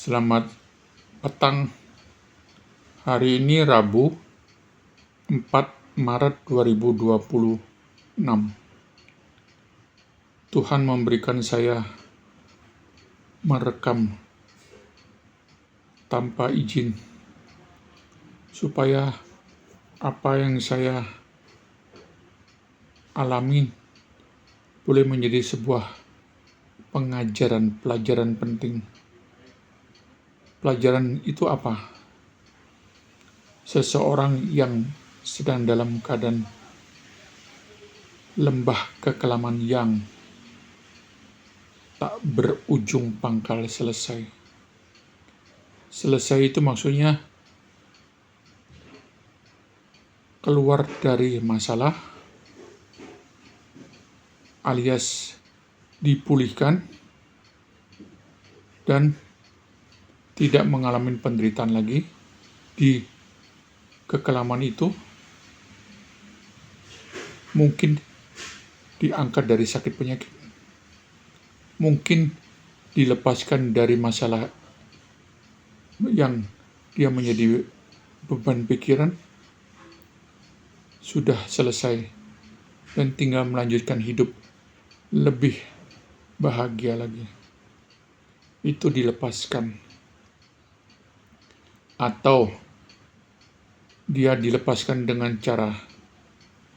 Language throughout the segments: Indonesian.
Selamat petang, hari ini Rabu 4 Maret 2026. Tuhan memberikan saya merekam tanpa izin, supaya apa yang saya alami boleh menjadi sebuah pelajaran penting. Pelajaran itu apa? Seseorang yang sedang dalam keadaan lembah kekelaman yang tak berujung pangkal selesai. Selesai itu maksudnya keluar dari masalah, alias dipulihkan dan tidak mengalami penderitaan lagi di kekelaman itu. Mungkin diangkat dari sakit penyakit, mungkin dilepaskan dari masalah yang dia menjadi beban pikiran, sudah selesai dan tinggal melanjutkan hidup lebih bahagia lagi. Itu dilepaskan. Atau dia dilepaskan dengan cara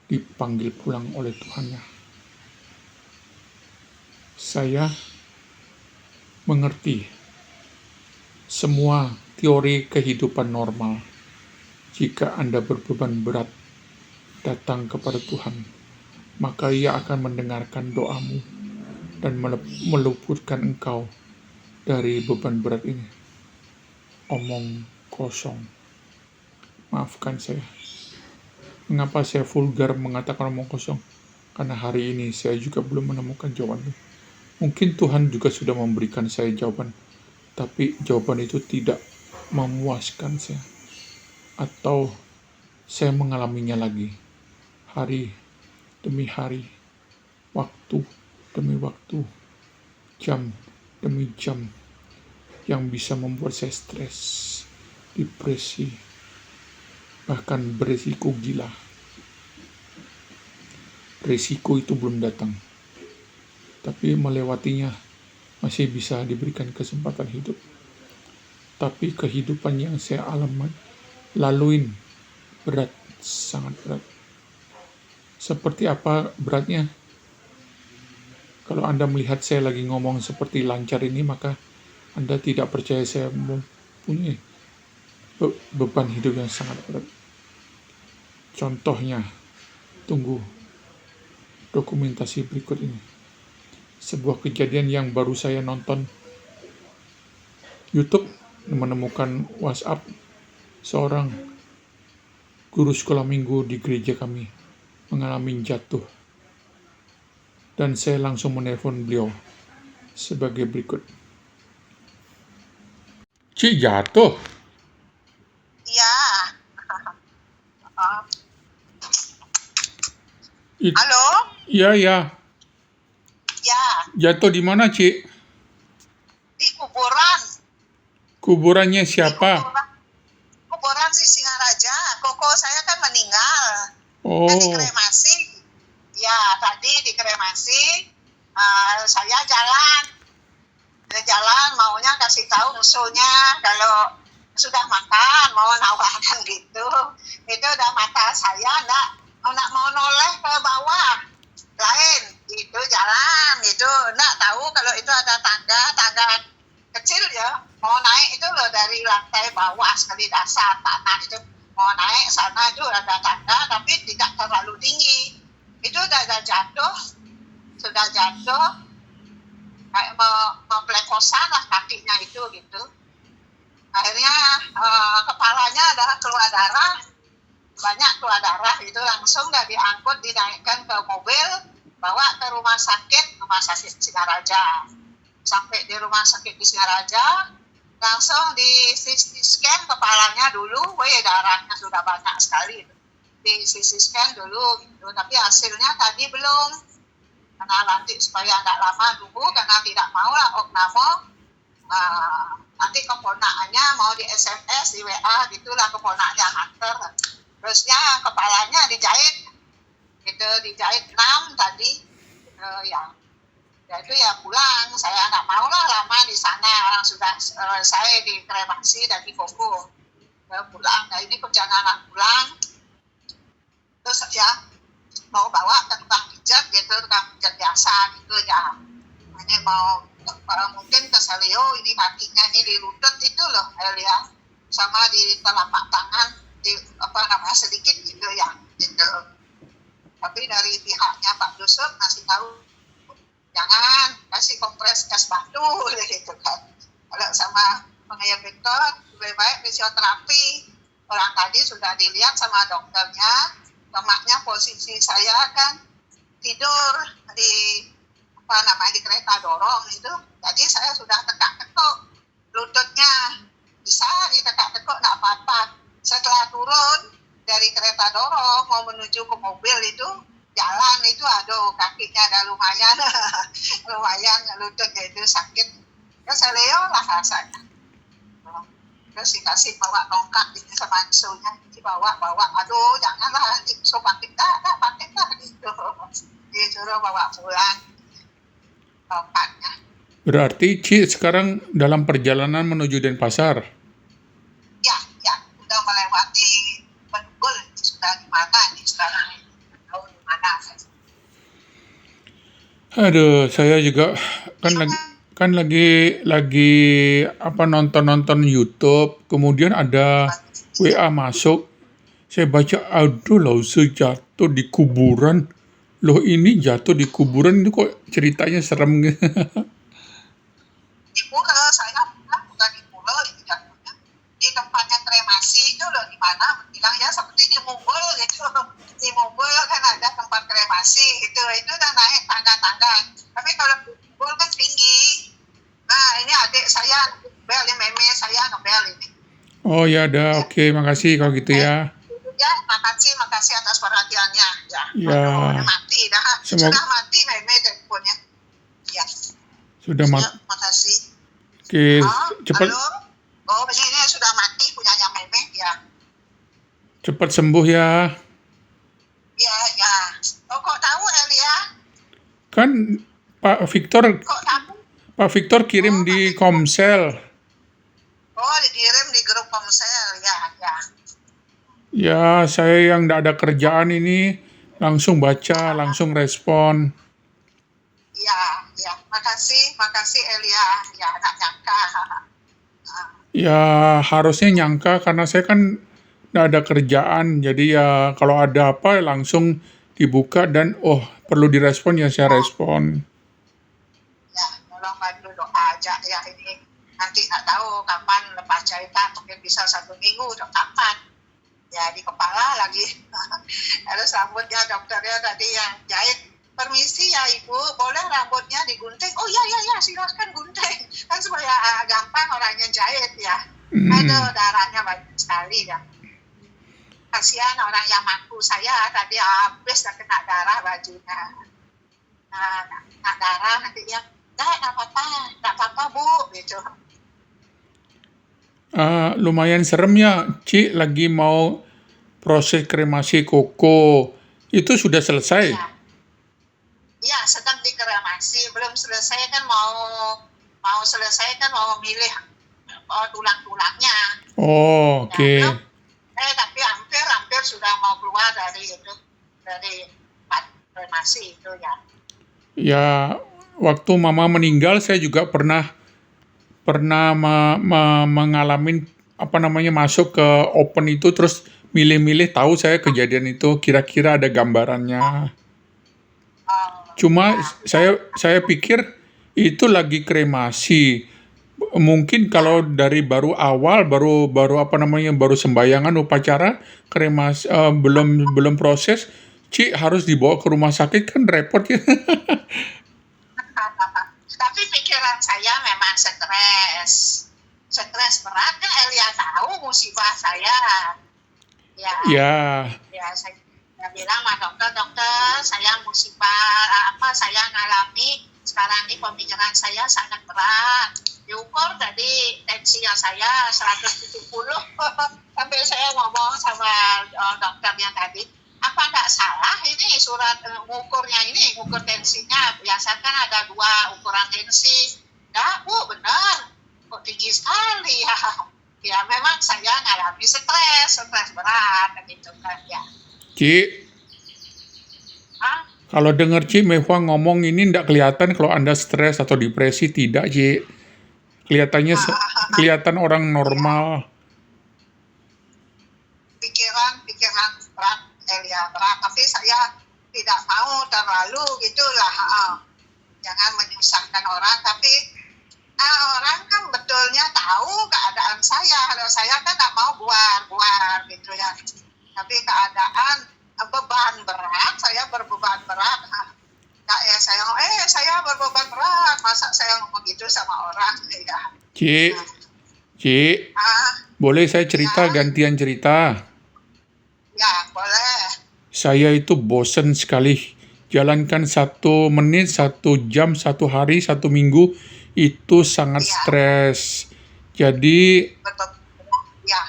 dipanggil pulang oleh Tuhannya. Saya mengerti semua teori kehidupan normal. Jika Anda berbeban berat datang kepada Tuhan, maka Ia akan mendengarkan doamu dan meluputkan engkau dari beban berat ini. Omong kosong. Maafkan saya. Mengapa saya vulgar mengatakan omong kosong? Karena hari ini saya juga belum menemukan jawabannya. Mungkin Tuhan juga sudah memberikan saya jawaban, tapi jawaban itu tidak memuaskan saya. Atau saya mengalaminya lagi, hari demi hari, waktu demi waktu, jam demi jam, yang bisa membuat saya stres, depresi, bahkan berisiko gila. Risiko itu belum datang, tapi melewatinya masih bisa diberikan kesempatan hidup. Tapi kehidupan yang saya laluin berat, sangat berat. Seperti apa beratnya? Kalau Anda melihat saya lagi ngomong seperti lancar ini, maka Anda tidak percaya saya mempunyai beban hidup yang sangat berat. Contohnya, tunggu dokumentasi berikut ini. Sebuah kejadian yang baru saya nonton YouTube, menemukan WhatsApp seorang guru sekolah minggu di gereja kami mengalami jatuh. Dan saya langsung menelpon beliau sebagai berikut. Cik jatuh? Ya. Halo? Ya. Ya, Jatuh di mana, Cik? di kuburan. Kuburannya siapa? Kuburan di Singaraja. Koko saya kan meninggal. Oh. Dan dikremasi. Ya, tadi dikremasi. Saya jalan maunya kasih tahu musuhnya kalau sudah makan, mau nawarkan gitu. Itu udah mata saya enggak mau noleh ke bawah. Lain, itu jalan gitu. Enggak tahu kalau itu ada tangga kecil ya. Mau naik itu loh dari lantai bawah sekali dasar tanah itu. Mau naik sana itu ada tangga tapi tidak terlalu tinggi. Itu sudah jatuh. Kayak memplekosan lah kakinya itu gitu. Akhirnya kepalanya ada keluar darah, banyak keluar darah, itu langsung udah diangkut, dinaikkan ke mobil, bawa ke rumah sakit Singaraja. Sampai di rumah sakit di Singaraja, langsung di CT scan kepalanya dulu, darahnya sudah banyak sekali. Di CT scan dulu gitu, tapi hasilnya tadi belum. Karena nanti supaya tidak lama tunggu, karena tidak mau lah Oknamo nanti keponakannya mau di SMS, di WA gitulah, keponakannya hantar. Terusnya kepalanya dijahit, gitu, dijahit 6 tadi, ya. Ya itu ya pulang, saya nggak mau lah lama di sana, orang sudah saya dikremasi dan dikukur. Pulang, nah ini perjalanan pulang, terus ya mau bawa ke tukang pijat gitu, tukang pijat biasa gitu ya. Ini mau mungkin ke Selio, ini kakinya ini di lutut itu loh Elia, sama di telapak tangan, di sedikit gitu ya, gitu. Tapi dari pihaknya Pak Dusuk ngasih tahu jangan kasih kompres gas batu gitu kan. Kalau sama Pengayam Victor lebih baik fisioterapi. Orang tadi sudah dilihat sama dokternya, lemaknya posisi saya kan tidur di di kereta dorong itu. Jadi saya sudah tekak-tekuk lututnya, bisa ditekak-tekuk nggak apa-apa. Setelah turun dari kereta dorong mau menuju ke mobil itu, jalan itu aduh kakinya ada lumayan lumayan lututnya itu sakit. Ya saya leo lah rasanya. Terus dikasih bawa tongkat gitu sama sunya, dibawa aduh janganlah nanti so pakai gitu, disuruh bawa pulang tongkatnya. Berarti Ci sekarang dalam perjalanan menuju Denpasar. Ya udah melewati Bedugul, sudah di mana ini sekarang, tahu di mana. Aduh, saya juga kan lagi nonton YouTube, kemudian ada WA masuk. Saya baca, aduh Lause jatuh di kuburan. Loh ini jatuh di kuburan itu kok ceritanya serem gitu. Di Pura, saya bukan di Pura itu jatuhnya. Di tempatnya kremasi itu loh, di mana bilang ya seperti di Mumbul gitu. Di Mumbul kan ada tempat kremasi gitu, itu udah naik tangga-tangga. Tapi kalau di Mumbul kan tinggi. Nah ini adik saya ngebel, ini meme saya ngebel ini. Oh ya udah, oke, makasih kalau gitu ya. Ya, makasih atas perhatiannya. Ya. Ya. Udah mati dah. Sudah mati meme teleponnya. Ya. Sudah mati. Ya, makasih. Oke, cepat. Halo. Oh, ini sudah mati punyanya meme ya. Cepat sembuh ya. Ya. Oh, kok tahu Elia? Kan Pak Victor Kok tahu? Pak Victor kirim di Komsel. Oh, dikirim di grup Komsel, ya. Ya, saya yang tidak ada kerjaan ini langsung baca, langsung respon. Ya. Makasih Elia. Ya, nggak nyangka. Ya, harusnya nyangka karena saya kan tidak ada kerjaan. Jadi ya kalau ada apa langsung dibuka dan perlu direspon ya saya respon. Ya, tolong bantu doa aja ya ini. Nanti nggak tahu kapan lepas jahitan, mungkin bisa 1 minggu, udah kapan. Ya di kepala lagi. Terus rambutnya dokternya tadi yang jahit, permisi ya ibu, boleh rambutnya digunting? Oh ya silakan gunting, kan supaya gampang orangnya jahit ya. Aduh darahnya banyak sekali ya. Kasihan orang yang mampu, saya tadi habis kena darah bajunya. Nah, kena darah nanti dia nggak apa-apa bu gitu. Lumayan serem ya, Ci lagi mau proses kremasi koko. Itu sudah selesai? Ya, sedang dikremasi, belum selesai kan mau selesai kan mau milih tulang-tulangnya. Oh, oke. Tapi hampir sudah mau keluar dari kremasi itu ya. Ya, waktu mama meninggal saya juga pernah mengalami masuk ke open itu terus milih-milih, tahu saya kejadian itu, kira-kira ada gambarannya. Cuma saya pikir itu lagi kremasi. Mungkin kalau dari baru sembayangan upacara kremasi, belum proses, Ci harus dibawa ke rumah sakit kan repot ya. Tapi pikiran saya memang stres berat kan, Elia tahu musibah saya. Ya, saya bilang sama dokter, saya musibah saya ngalami sekarang ini, pemikiran saya sangat berat. Diukur saya 170. Sampai saya ngomong sama dokternya tadi, apa nggak salah ini surat ngukurnya ini, ngukur tensinya. Biasa kan ada 2 ukuran tensi. Nggak, Bu, benar. Kok tinggi sekali ya. Ya memang saya ngalami stres berat gitu kan ya. Ci, Hah? kalau dengar Ci Mehwa ngomong ini ndak kelihatan kalau Anda stres atau depresi, tidak, Ci. Kelihatannya kelihatan orang normal. Pikiran berat, berat. Tapi saya tidak mau terlalu gitulah. Jangan menyusahkan orang. Tapi orang kan betulnya tahu keadaan saya. Kalau saya kan nggak mau buar gitu ya. Tapi keadaan beban berat, saya berbeban berat. Nggak ya saya berbeban berat. Masa saya ngomong gitu sama orang ya. Ci, boleh saya cerita, gantian cerita? Ya, boleh. Saya itu bosen sekali. Jalankan 1 menit, 1 jam, 1 hari, 1 minggu, itu sangat stres. Jadi, Ya,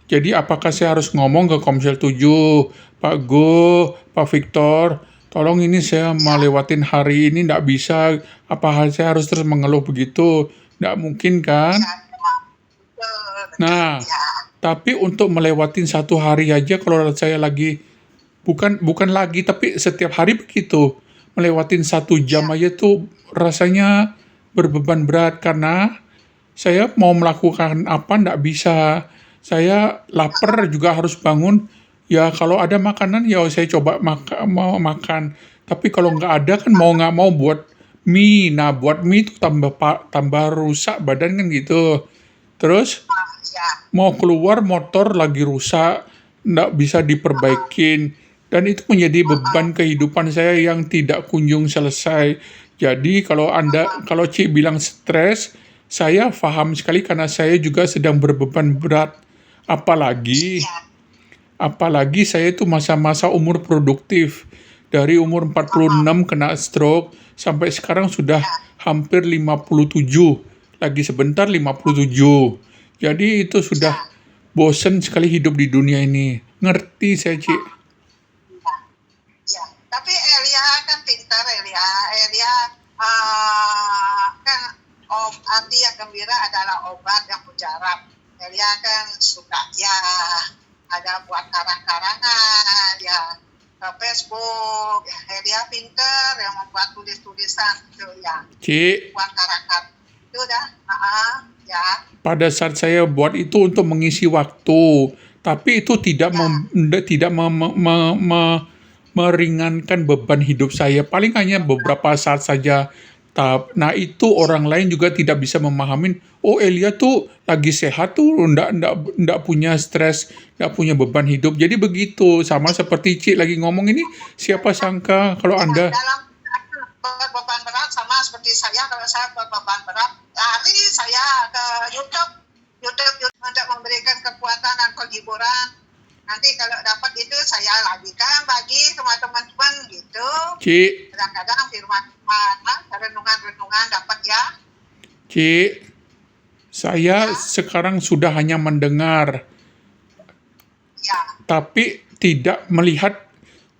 jadi apakah saya harus ngomong ke Komsel 7, Pak Go, Pak Victor, tolong ini saya melewatin hari ini, nggak bisa, apa saya harus terus mengeluh begitu? Nggak mungkin kan? betul. Nah, Ya, tapi untuk melewatin 1 hari aja kalau saya lagi, bukan lagi, tapi setiap hari begitu. Melewatin 1 jam aja tuh rasanya berbeban berat karena saya mau melakukan apa nggak bisa. Saya lapar juga harus bangun. Ya kalau ada makanan ya saya coba mau makan. Tapi kalau nggak ada kan mau nggak mau buat mie. Nah buat mie itu tambah rusak badan kan gitu. Terus ya, mau keluar motor lagi rusak, nggak bisa diperbaikin. Dan itu menjadi beban kehidupan saya yang tidak kunjung selesai. Jadi kalau Ci bilang stres, saya paham sekali karena saya juga sedang berbeban berat. Apalagi saya itu masa-masa umur produktif. Dari umur 46 kena stroke, sampai sekarang sudah hampir 57. Lagi sebentar 57. Jadi itu sudah bosen sekali hidup di dunia ini. Ngerti saya, Ci. ya. Tapi Elia kan pintar, Elia kan hati yang gembira adalah obat yang mujarab. Elia kan suka ya ada buat karang-karangan ya ke Facebook ya. Elia pintar yang membuat tulisan itu ya. Ci, Buat karang-karangan itu dah. Ya. pada saat saya buat itu untuk mengisi waktu, tapi itu tidak meringankan beban hidup saya. Paling hanya beberapa saat saja. Nah itu orang lain juga tidak bisa memahamin. Oh Elia tuh lagi sehat tuh, ndak punya stres, ndak punya beban hidup. Jadi begitu, sama seperti Ci lagi ngomong ini. Siapa sangka kalau Anda Dalam beban berat sama seperti saya, kalau saya berbeban berat lari saya ke YouTube untuk memberikan kekuatan dan penghiburan. Nanti kalau dapat itu saya lagikan bagi teman-teman gitu. Ci, Kadang-kadang firman renungan dapat ya. Ci, saya sekarang sudah hanya mendengar, Ya, tapi tidak melihat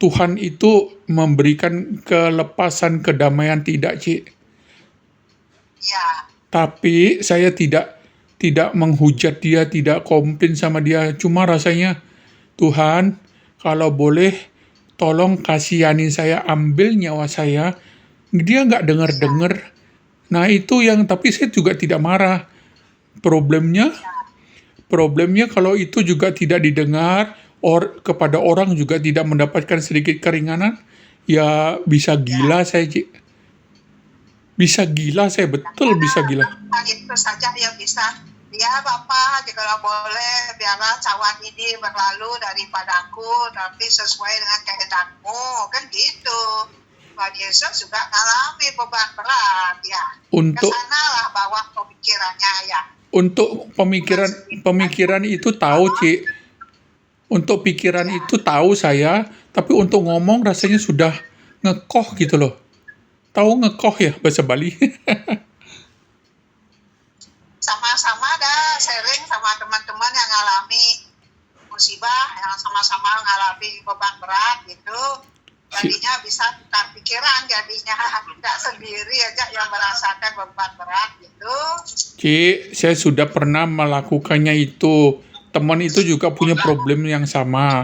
Tuhan itu memberikan kelepasan, kedamaian, tidak, Ci. ya, Tapi saya tidak menghujat dia, tidak komplain sama dia. Cuma rasanya, Tuhan, kalau boleh, tolong kasihani saya, ambil nyawa saya. Dia nggak dengar-dengar. Nah itu yang, tapi saya juga tidak marah. Problemnya kalau itu juga tidak didengar, kepada orang juga tidak mendapatkan sedikit keringanan, ya bisa gila saya, Ci. Bisa gila saya, betul bisa gila. itu saja yang bisa. Ya Bapak, kalau boleh biarlah cawan ini berlalu daripadaku, tapi sesuai dengan kehendakmu, kan gitu. Tuhan Yesus juga mengalami beban berat ya. Untuk Kesanalah bawa pemikirannya ya. untuk pemikiran itu tahu, Ci. Untuk pikiran itu tahu saya, tapi untuk ngomong rasanya sudah ngekoh gitu loh. Tahu ngekoh ya bahasa Bali? Sama sama-sama dah sharing sama teman-teman yang ngalami musibah, yang sama-sama ngalami beban berat gitu. Jadinya bisa tukar pikiran, jadinya tidak sendiri aja yang merasakan beban berat gitu. Ci, saya sudah pernah melakukannya itu. Teman itu juga punya problem yang sama.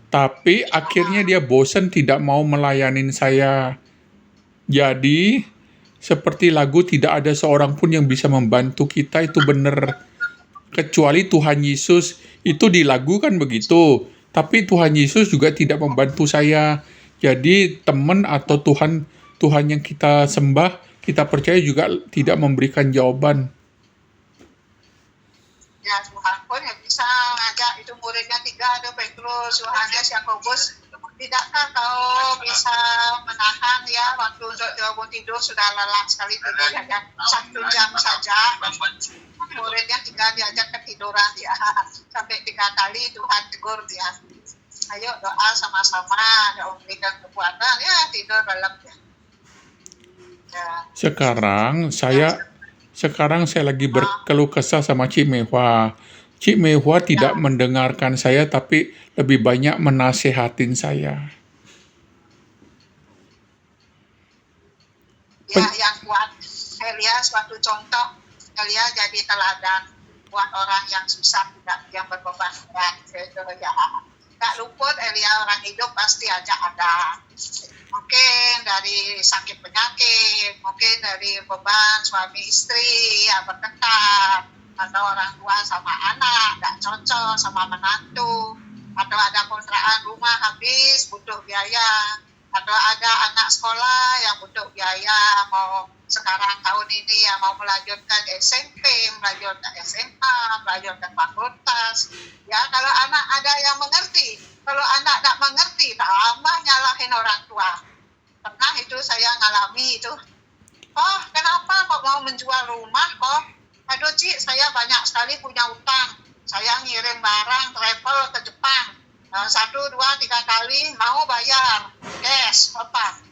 Tapi akhirnya dia bosan tidak mau melayanin saya. Jadi, seperti lagu tidak ada seorang pun yang bisa membantu kita itu benar. Kecuali Tuhan Yesus, itu di lagu kan begitu. Tapi Tuhan Yesus juga tidak membantu saya. Jadi teman atau Tuhan yang kita sembah, kita percaya juga tidak memberikan jawaban. Ya Tuhan pun yang bisa ngajak itu muridnya 3 ada Petrus, Yohanes, Yakobus. Tidakkah kau bisa menahan ya waktu untuk bangun tidur sudah lelah sekali tidur hanya 1 jam saja. Muridnya 3 diajak ketiduran ya. Sampai 3 kali Tuhan tegur dia. Ayo doa sama-sama, ada memberikan kekuatan ya tidur dalam ya. Sekarang saya lagi berkeluh kesah sama Cik Mehwa. Cik Mehwa tidak mendengarkan saya tapi lebih banyak menasehatin saya. Ya, yang kuat. Elia suatu contoh. Elia jadi teladan buat orang yang susah, tidak yang berbeban berat. Gitu ya. Tak luput Elia orang hidup pasti aja ada. Mungkin dari sakit penyakit, mungkin dari beban suami istri yang bertengkar, atau orang tua sama anak gak cocok sama menantu, atau ada kontrakan rumah habis butuh biaya, atau ada anak sekolah yang butuh biaya, mau sekarang tahun ini yang mau melanjutkan SMP, melanjutkan SMA, melanjutkan fakultas. Ya kalau anak ada yang mengerti, kalau anak tak mengerti tambah nyalahin orang tua. Pernah itu saya ngalami itu. Oh kenapa kok mau menjual rumah kok? Aduh Cik, saya banyak sekali punya utang. Saya ngirim barang travel ke Jepang. 1, 2, 3 kali mau bayar cash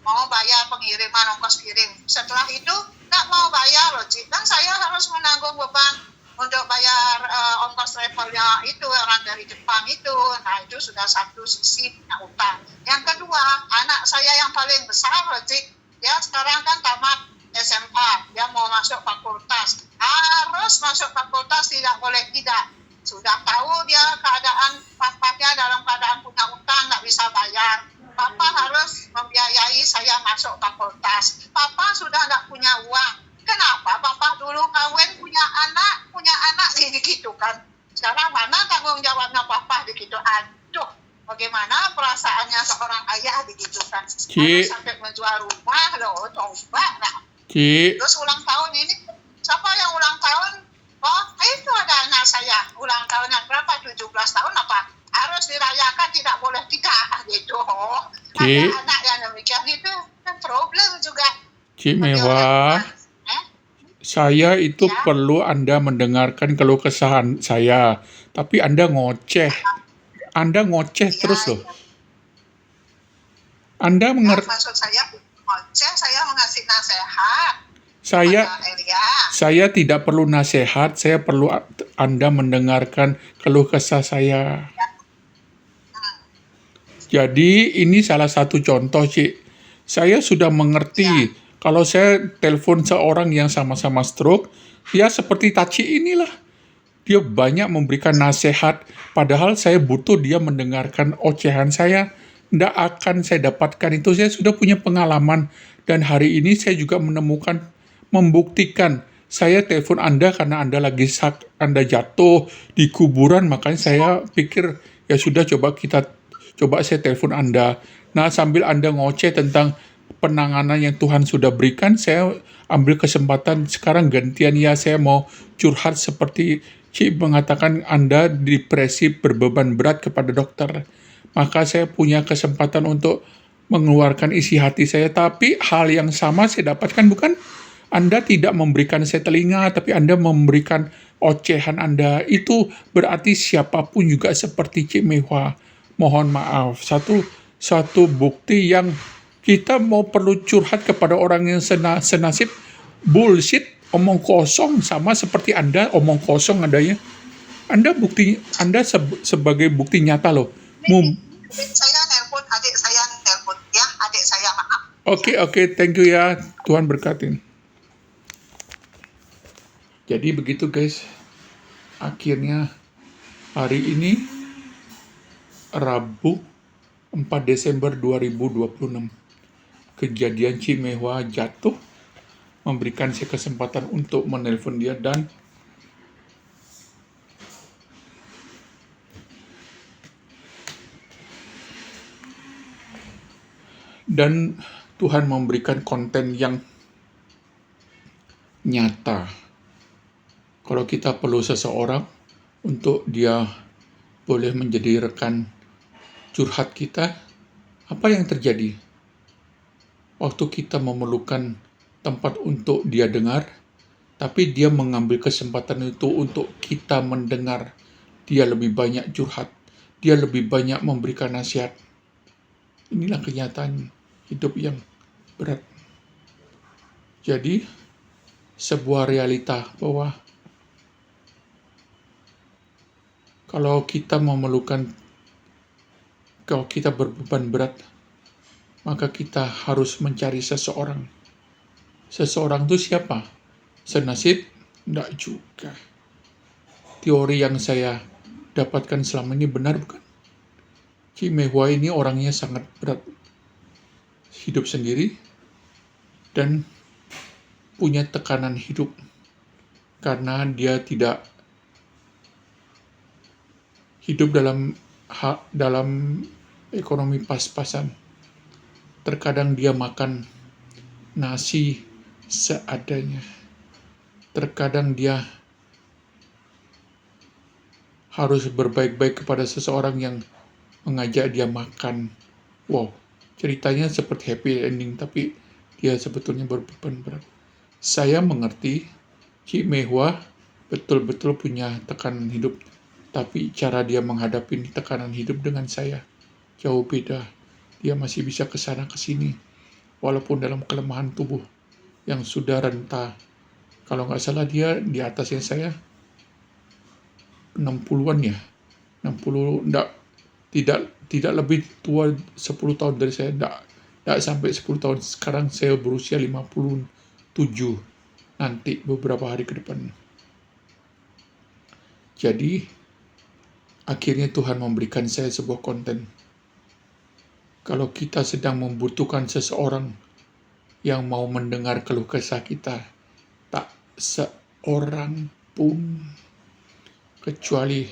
mau bayar pengiriman ongkos kirim. Setelah itu nggak mau bayar loh Cik, dan saya harus menanggung beban untuk bayar ongkos travelnya itu orang dari Jepang itu. Nah itu sudah satu sisi punya utang. Yang kedua, anak saya yang paling besar loh Cik, dia sekarang kan tamat SMA, dia mau masuk fakultas, harus masuk fakultas, tidak boleh tidak. Sudah tahu dia keadaan papanya dalam keadaan punya utang, nggak bisa bayar. Papa harus membiayai saya masuk fakultas. Papa sudah nggak punya uang. Kenapa Papa dulu kawin punya anak gitu kan? Sekarang mana tanggung jawabnya Papa begitu? Aduh, bagaimana perasaannya seorang ayah begitu kan? Sampai menjual rumah loh, coba nak. Terus ulang tahun ini, siapa yang ulang tahun? Oh, itu ada anak saya, ulang tahunnya berapa? 17 tahun apa? Harus dirayakan, tidak boleh tidak, gitu. Ada anak yang demikian itu, kan problem juga. Cik Mehwa, saya itu perlu Anda mendengarkan keluh kesahan saya, tapi Anda ngoceh. Anda ngoceh terus loh. Anda mengerti? Maksud saya, ngoceh, saya mengasih nasihat. Saya tidak perlu nasihat, saya perlu Anda mendengarkan keluh kesah saya. Jadi ini salah satu contoh, Cik. Saya sudah mengerti kalau saya telepon seorang yang sama-sama stroke, ya seperti Taci inilah. Dia banyak memberikan nasihat, padahal saya butuh dia mendengarkan ocehan saya. Tidak akan saya dapatkan itu, saya sudah punya pengalaman. Dan hari ini saya juga membuktikan. Saya telepon Anda karena Anda Anda jatuh di kuburan, makanya saya pikir ya sudah coba saya telepon Anda. Nah, sambil Anda ngoceh tentang penanganan yang Tuhan sudah berikan, saya ambil kesempatan sekarang gantian ya, saya mau curhat seperti Cik mengatakan Anda depresi berbeban berat kepada dokter. Maka saya punya kesempatan untuk mengeluarkan isi hati saya, tapi hal yang sama saya dapatkan bukan? Anda tidak memberikan saya telinga, tapi Anda memberikan ocehan Anda. Itu berarti siapapun juga seperti Cik Mehwa. Mohon maaf, satu bukti yang kita mau perlu curhat kepada orang yang senasib bullshit. omong kosong sama seperti Anda omong kosong adanya. Anda sebagai bukti nyata loh. Adik saya nelpon ya, adik saya maaf. Oke, thank you ya. Tuhan berkatin. Jadi begitu guys. Akhirnya hari ini Rabu 4 Desember 2026. Kejadian Cimehua jatuh memberikan saya kesempatan untuk menelpon dia dan Tuhan memberikan konten yang nyata. Kalau kita perlu seseorang untuk dia boleh menjadi rekan curhat kita, apa yang terjadi? Waktu kita memerlukan tempat untuk dia dengar, tapi dia mengambil kesempatan itu untuk kita mendengar. Dia lebih banyak curhat, dia lebih banyak memberikan nasihat. Inilah kenyataan hidup yang berat. Jadi, sebuah realita bahwa kalau kita berbeban berat, maka kita harus mencari seseorang. Seseorang itu siapa? Senasib? Tidak juga. Teori yang saya dapatkan selama ini benar bukan? Cimehua ini orangnya sangat berat hidup sendiri dan punya tekanan hidup karena dia tidak hidup dalam ekonomi pas-pasan. Terkadang dia makan nasi seadanya. Terkadang dia harus berbaik-baik kepada seseorang yang mengajak dia makan. Wow, ceritanya seperti happy ending, tapi dia sebetulnya berbeban berat. Saya mengerti Cimehua betul-betul punya tekanan hidup, tapi cara dia menghadapi tekanan hidup dengan saya jauh beda. Dia masih bisa kesana kesini, walaupun dalam kelemahan tubuh yang sudah renta. Kalau nggak salah dia di atasnya saya 60-an ya. 60, tidak lebih tua 10 tahun dari saya, tidak sampai 10 tahun. Sekarang saya berusia 57 nanti beberapa hari ke depan. Jadi, akhirnya Tuhan memberikan saya sebuah konten. Kalau kita sedang membutuhkan seseorang yang mau mendengar keluh kesah kita, tak seorang pun, kecuali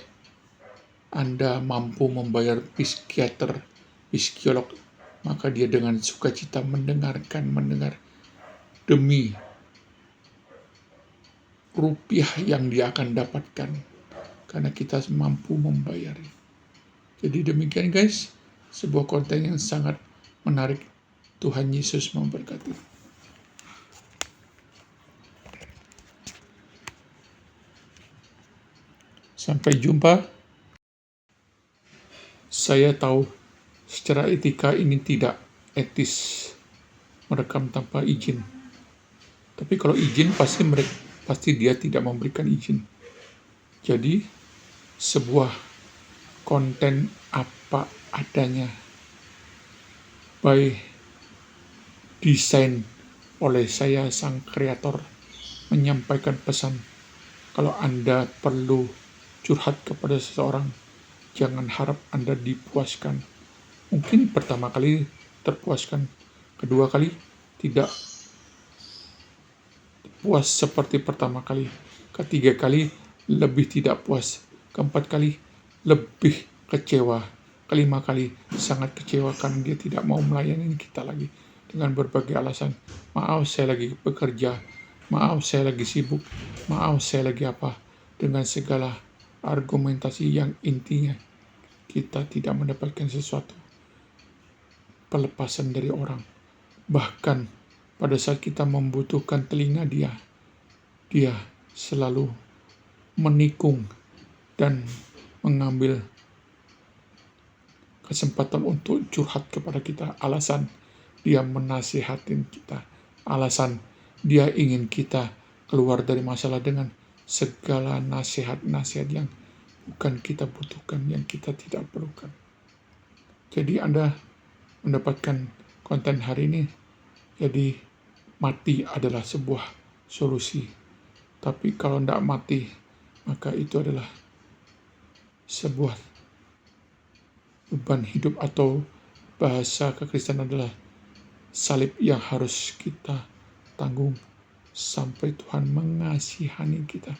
Anda mampu membayar psikolog, maka dia dengan sukacita mendengar demi rupiah yang dia akan dapatkan, karena kita mampu membayar. Jadi demikian guys, sebuah konten yang sangat menarik. Tuhan Yesus memberkati. Sampai jumpa. Saya tahu secara etika ini tidak etis merekam tanpa izin. Tapi kalau izin pasti dia tidak memberikan izin. Jadi sebuah konten apa adanya by desain oleh saya sang kreator menyampaikan pesan. Kalau Anda perlu curhat kepada seseorang, jangan harap Anda dipuaskan. Mungkin pertama kali terpuaskan, kedua kali tidak puas seperti pertama kali, ketiga kali lebih tidak puas, keempat kali lebih kecewa, kelima kali sangat kecewa karena dia tidak mau melayani kita lagi dengan berbagai alasan. Maaf, saya lagi bekerja, maaf, saya lagi sibuk, maaf, saya lagi apa, dengan segala argumentasi yang intinya kita tidak mendapatkan sesuatu pelepasan dari orang. Bahkan pada saat kita membutuhkan telinga dia selalu menikung dan mengambil kesempatan untuk curhat kepada kita. Alasan dia menasihatin kita, alasan dia ingin kita keluar dari masalah dengan segala nasihat-nasihat yang bukan kita butuhkan, yang kita tidak perlukan. Jadi Anda mendapatkan konten hari ini, jadi mati adalah sebuah solusi. Tapi kalau tidak mati, maka itu adalah sebuah beban hidup, atau bahasa kekristenan adalah salib yang harus kita tanggung sampai Tuhan mengasihani kita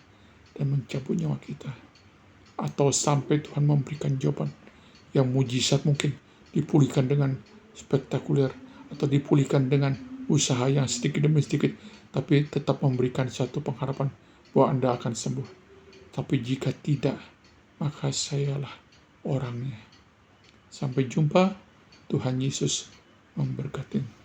dan mencabut nyawa kita. Atau sampai Tuhan memberikan jawaban yang mujizat, mungkin dipulihkan dengan spektakuler, atau dipulihkan dengan usaha yang sedikit demi sedikit, tapi tetap memberikan satu pengharapan bahwa Anda akan sembuh. Tapi jika tidak, maka sayalah orangnya. Sampai jumpa, Tuhan Yesus memberkati.